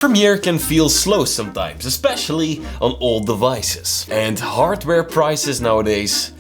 Premiere can feel slow sometimes, especially on old devices. And hardware prices nowadays...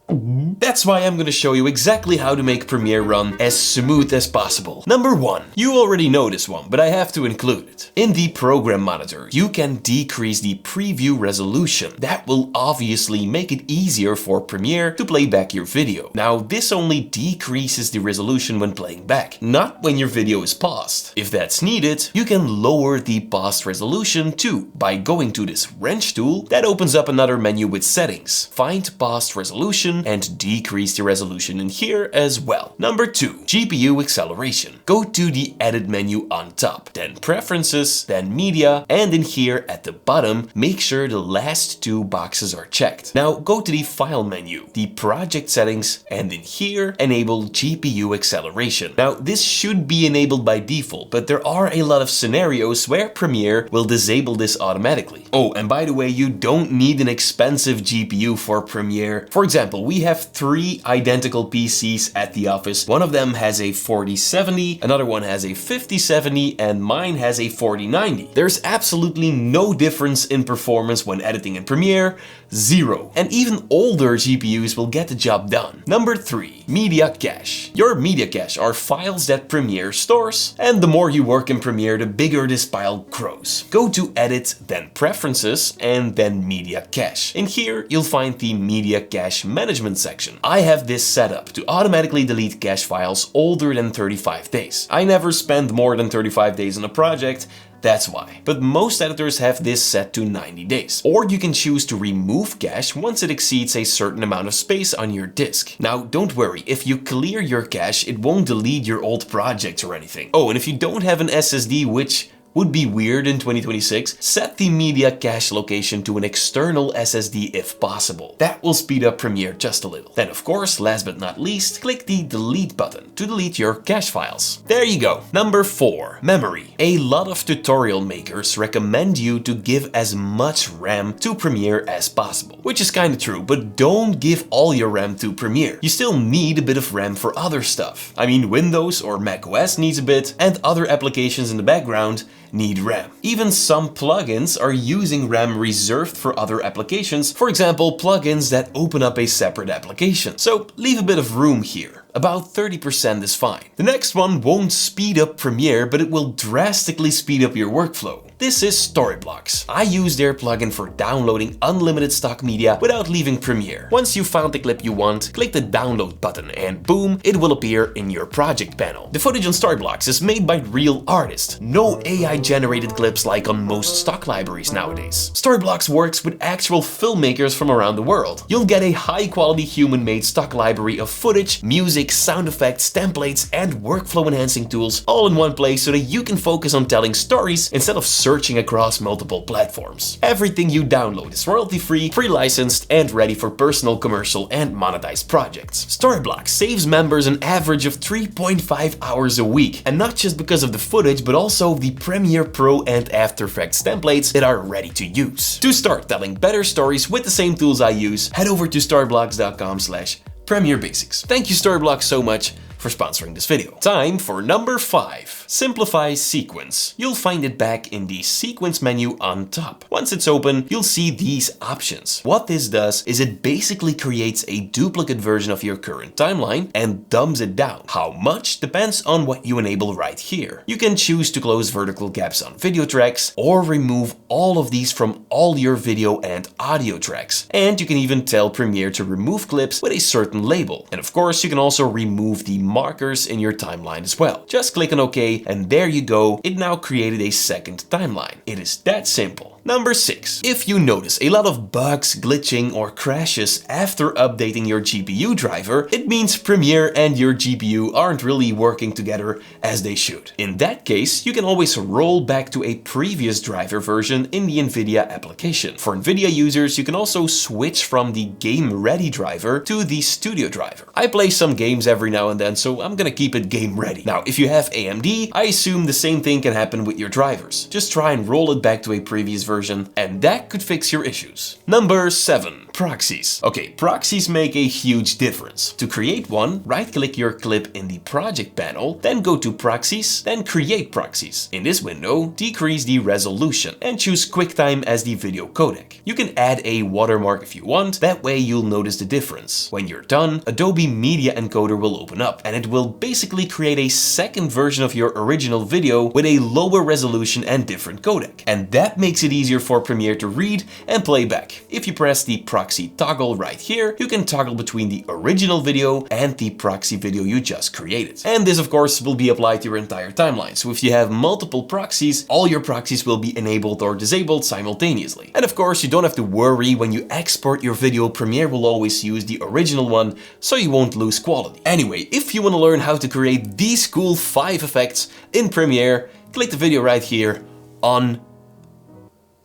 That's why I'm gonna show you exactly how to make Premiere run as smooth as possible. Number 1. You already know this one, but I have to include it. In the program monitor, you can decrease the preview resolution. That will obviously make it easier for Premiere to play back your video. Now, this only decreases the resolution when playing back, not when your video is paused. If that's needed, you can lower the paused resolution too by going to this wrench tool that opens up another menu with settings. Find paused resolution and decrease the resolution in here as well. Number 2. GPU acceleration. Go to the edit menu on top, then preferences, then media, and in here at the bottom, make sure the last 2 boxes are checked. Now go to the file menu, the project settings, and in here enable GPU acceleration. Now this should be enabled by default, but there are a lot of scenarios where Premiere will disable this automatically. Oh, and by the way, you don't need an expensive GPU for Premiere. For example, we have 3 identical PCs at the office. One of them has a 4070, another one has a 5070, and mine has a 4090. There's absolutely no difference in performance when editing in Premiere, 0. And even older GPUs will get the job done. Number 3. Media cache. Your media cache are files that Premiere stores, and the more you work in Premiere, the bigger this pile grows. Go to Edit, then Preferences, and then Media Cache. In here, you'll find the Media Cache Management section. I have this set up to automatically delete cache files older than 35 days. I never spend more than 35 days on a project, that's why. But most editors have this set to 90 days. Or you can choose to remove cache once it exceeds a certain amount of space on your disk. Now don't worry, if you clear your cache, it won't delete your old projects or anything. Oh, and if you don't have an SSD, which would be weird in 2026, set the media cache location to an external SSD if possible. That will speed up Premiere just a little. Then of course, last but not least, click the delete button to delete your cache files. There you go. Number 4. Memory. A lot of tutorial makers recommend you to give as much RAM to Premiere as possible, which is kinda true, but don't give all your RAM to Premiere. You still need a bit of RAM for other stuff. I mean, Windows or macOS needs a bit, and other applications in the background need RAM. Even some plugins are using RAM reserved for other applications, for example, plugins that open up a separate application. So leave a bit of room here. About 30% is fine. The next one won't speed up Premiere, but it will drastically speed up your workflow. This is Storyblocks. I use their plugin for downloading unlimited stock media without leaving Premiere. Once you found the clip you want, click the download button and boom, it will appear in your project panel. The footage on Storyblocks is made by real artists, no AI generated clips like on most stock libraries nowadays. Storyblocks works with actual filmmakers from around the world. You'll get a high quality human made stock library of footage, music, sound effects, templates, and workflow enhancing tools all in one place so that you can focus on telling stories instead of searching across multiple platforms. Everything you download is royalty-free, free-licensed, and ready for personal, commercial, and monetized projects. Storyblocks saves members an average of 3.5 hours a week, and not just because of the footage, but also the Premiere Pro and After Effects templates that are ready to use. To start telling better stories with the same tools I use, head over to storyblocks.com/Premiere Basics. Thank you Storyblocks so much for sponsoring this video. Time for number 5. Simplify sequence. You'll find it back in the sequence menu on top. Once it's open, you'll see these options. What this does is it basically creates a duplicate version of your current timeline and dumbs it down. How much depends on what you enable right here. You can choose to close vertical gaps on video tracks or remove all of these from all your video and audio tracks. And you can even tell Premiere to remove clips with a certain label. And of course, you can also remove the markers in your timeline as well. Just click on OK and there you go. It now created a second timeline. It is that simple. Number 6. If you notice a lot of bugs, glitching, or crashes after updating your GPU driver, it means Premiere and your GPU aren't really working together as they should. In that case, you can always roll back to a previous driver version in the NVIDIA application. For NVIDIA users, you can also switch from the Game Ready driver to the Studio driver. I play some games every now and then, so I'm gonna keep it Game Ready. Now, if you have AMD, I assume the same thing can happen with your drivers. Just try and roll it back to a previous version, and that could fix your issues. Number 7. proxies. Okay, proxies make a huge difference. To create one, right-click your clip in the project panel, then go to proxies, then create proxies. In this window, decrease the resolution and choose QuickTime as the video codec. You can add a watermark if you want, that way you'll notice the difference. When you're done, Adobe Media Encoder will open up and it will basically create a second version of your original video with a lower resolution and different codec. And that makes it easier for Premiere to read and play back. If you press the proxy toggle right here, you can toggle between the original video and the proxy video you just created. And this of course will be applied to your entire timeline. So if you have multiple proxies, all your proxies will be enabled or disabled simultaneously. And of course you don't have to worry when you export your video, Premiere will always use the original one, so you won't lose quality. Anyway, if you want to learn how to create these cool 5 effects in Premiere, click the video right here on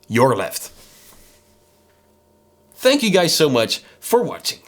your left. Thank you guys so much for watching.